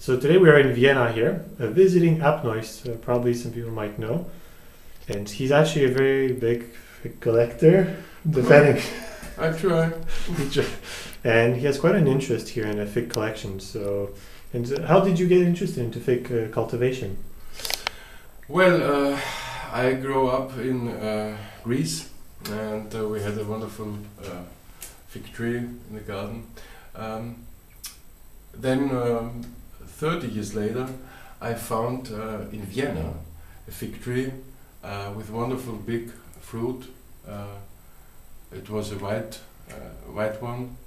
So today we are in Vienna here, visiting Apnois, probably some people might know. And he's actually a very big fig collector, depending. I try. And he has quite an interest here in a fig collection. How did you get interested into fig cultivation? Well, I grew up in Greece, and we had a wonderful fig tree in the garden. Then 30 years later, I found in Vienna a fig tree with wonderful big fruit. It was a white one.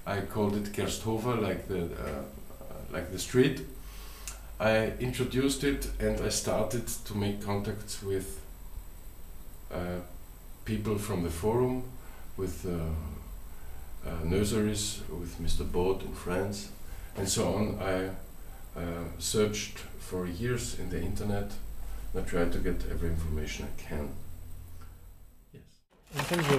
I called it Gersthofer, like the street. I introduced it and I started to make contacts with people from the forum, with nurseries, with Mr. Baud in France, and so on. I searched for years in the internet and I tried to get every information I can. Yes. In terms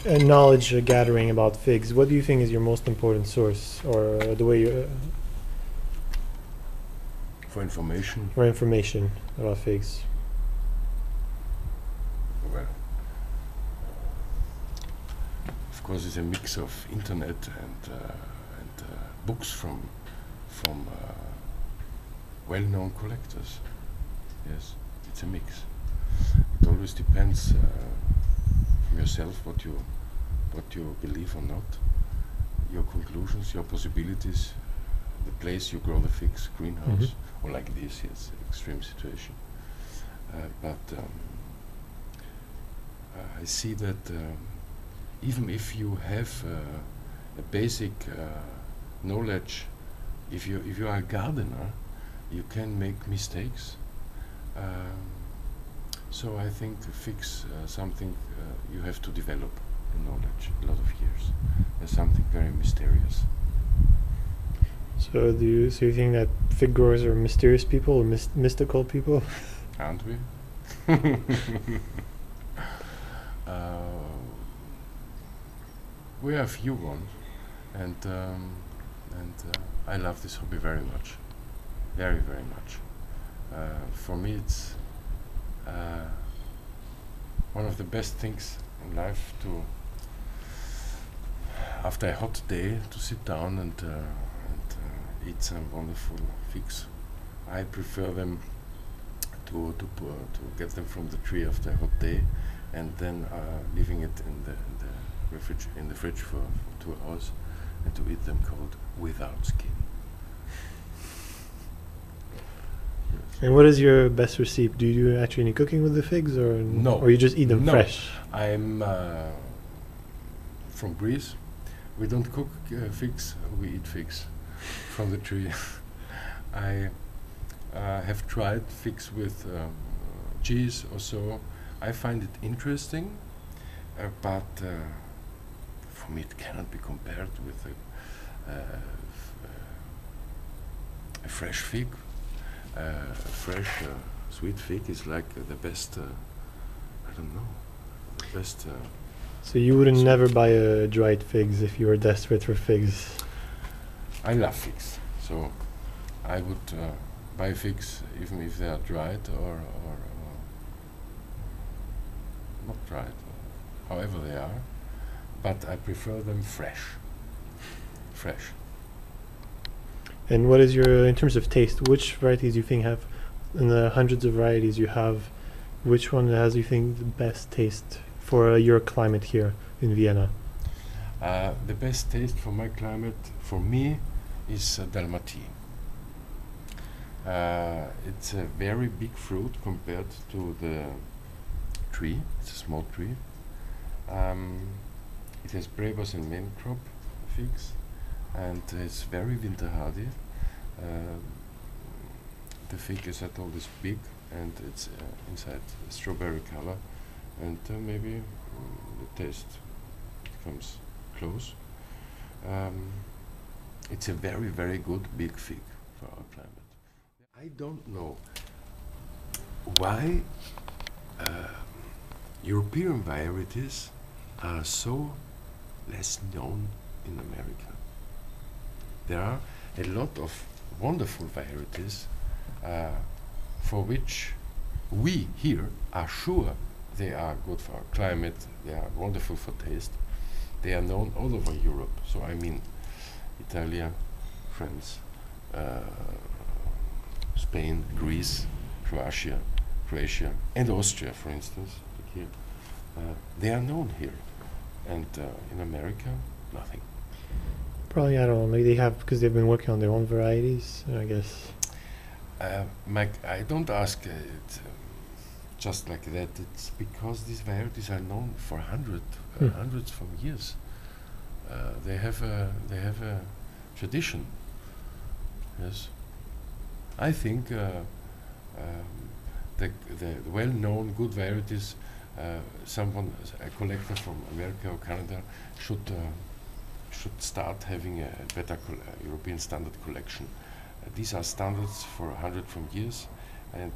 of knowledge gathering about figs, what do you think is your most important source, or the way you For information? for information about figs? Well, of course, it's a mix of internet and books from well-known collectors. Yes, it's a mix. It always depends from yourself what you believe or not, your conclusions, your possibilities, the place you grow the figs, greenhouse, or like this, yes, extreme situation. I see that even if you have a basic knowledge, if you are a gardener, you can make mistakes. So I think figs something you have to develop the knowledge a lot of years. There's something very mysterious. So do you think that fig growers are mysterious people or mystical people? Aren't we? We are few ones, and I love this hobby very much, very much. For me, it's one of the best things in life to, after a hot day, to sit down and eat some wonderful figs. I prefer them to get them from the tree after a hot day, and then leaving it in the fridge for 2 hours, and to eat them cold without skin. Yes. And what is your best recipe? Do you do actually any cooking with the figs, or No. or you just eat them No. fresh? I'm from Greece. We don't cook figs, we eat figs from the tree. I have tried figs with cheese or so. I find it interesting, but for me it cannot be compared with a fresh fig. A fresh sweet fig is like the best, I don't know, the best. So you wouldn't never buy dried figs if you were desperate for figs? I love figs, so I would buy figs even if they are dried or not dried, however they are, but I prefer them fresh. Fresh. And what is in terms of taste, which varieties do you think have, in the hundreds of varieties you have, which one has, you think, the best taste for your climate here in Vienna? The best taste for my climate, for me, is Dalmatine. It's a very big fruit compared to the tree. It's a small tree. It has brevas and main crop figs, and it's very winter hardy. The fig, as I told, is big, and it's inside strawberry color, and maybe the taste comes close. It's a very good big fig for our climate. I don't know why European varieties are so less known in America. There are a lot of wonderful varieties for which we here are sure they are good for our climate, they are wonderful for taste. They are known all over Europe. So I mean Italy, France, Spain, Greece, Croatia, and Austria, for instance. Like here. They are known here. And in America, nothing. Probably, I don't know, maybe they have, because they've been working on their own varieties, I guess. Mike, I don't ask it just like that. It's because these varieties are known for hundreds of years. They have a tradition. Yes, I think the well-known good varieties. Someone, a collector from America or Canada, should start having a better European standard collection. These are standards for 100 from years, and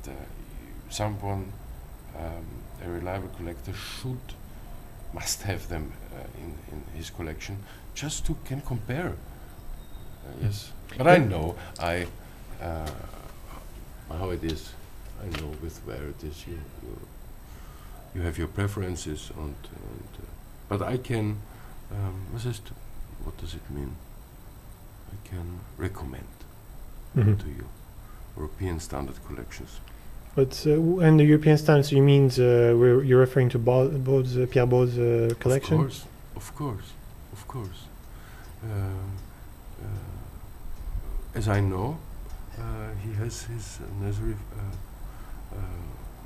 someone, a reliable collector, must have them in his collection, just to can compare. Yes, but I know how it is. I know with varieties you have your preferences, but I can. What does it mean? I can recommend to you European standard collections. But and the European standards, you mean you're referring to Pierre Baud's collection? Of course. As I know, he has his nursery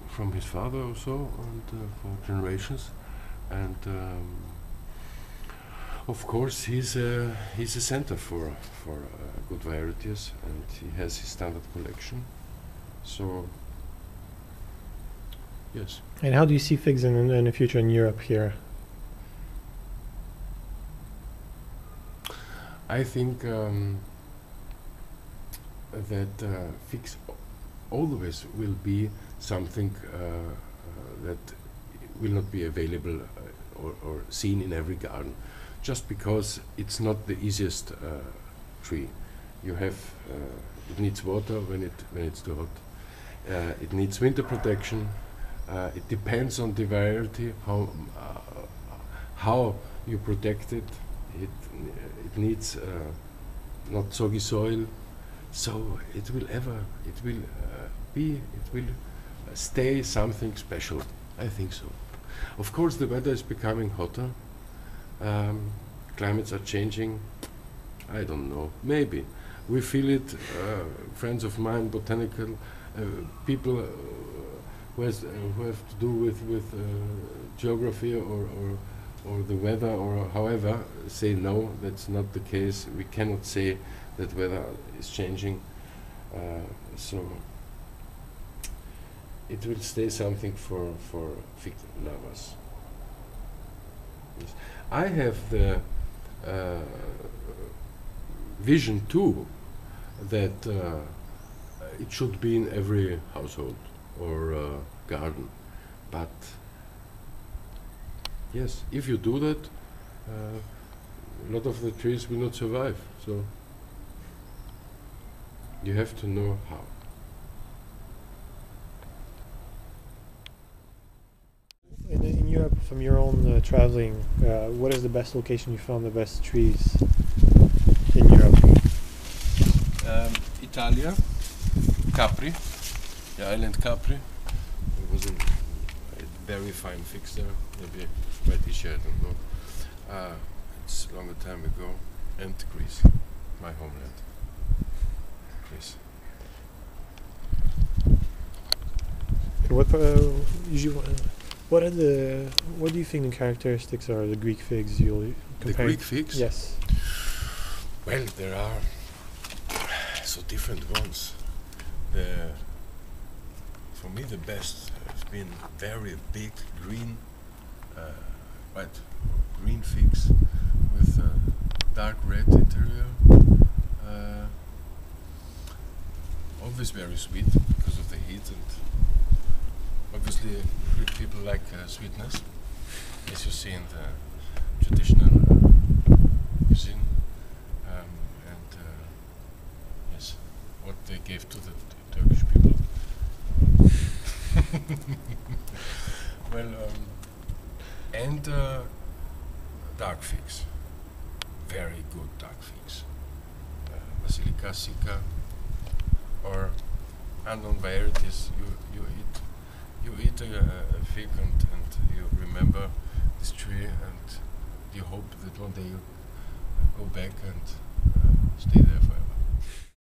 from his father also, and for generations, and of course he's a center for good varieties, and he has his standard collection. So yes. And how do you see figs in the future in Europe here? I think that figs always will be something that will not be available or seen in every garden, just because it's not the easiest tree. You have it needs water when it's too hot. It needs winter protection. It depends on the variety how you protect it. It needs not soggy soil, so it will stay something special. I think so. Of course, the weather is becoming hotter. Climates are changing. I don't know. Maybe we feel it. Friends of mine, botanical people who have to do with geography or the weather or however, say no, that's not the case. We cannot say that weather is changing. So it will stay something for fig lovers. Yes. I have the vision too that it should be in every household or garden, but yes, if you do that, a lot of the trees will not survive. So you have to know how. In Europe, from your own traveling, what is the best location you found the best trees in Europe? Italia, Capri, the island Capri. It was a very fine figs there, maybe quite easy, I don't know. It's a longer time ago. And Greece, my homeland. Greece. What do you think the characteristics are of the Greek figs you'll compare? The Greek figs? Yes. Well, there are so different ones. For me, the best has been very big green, green figs with dark red interior. Always very sweet because of the heat, and obviously Greek people like sweetness, as you see in the traditional cuisine. And Yes, what they gave to the Turkish people. Well, and dark figs, very good dark figs. Basilica Sica or unknown varieties. You eat a fig and you remember this tree and you hope that one day you go back and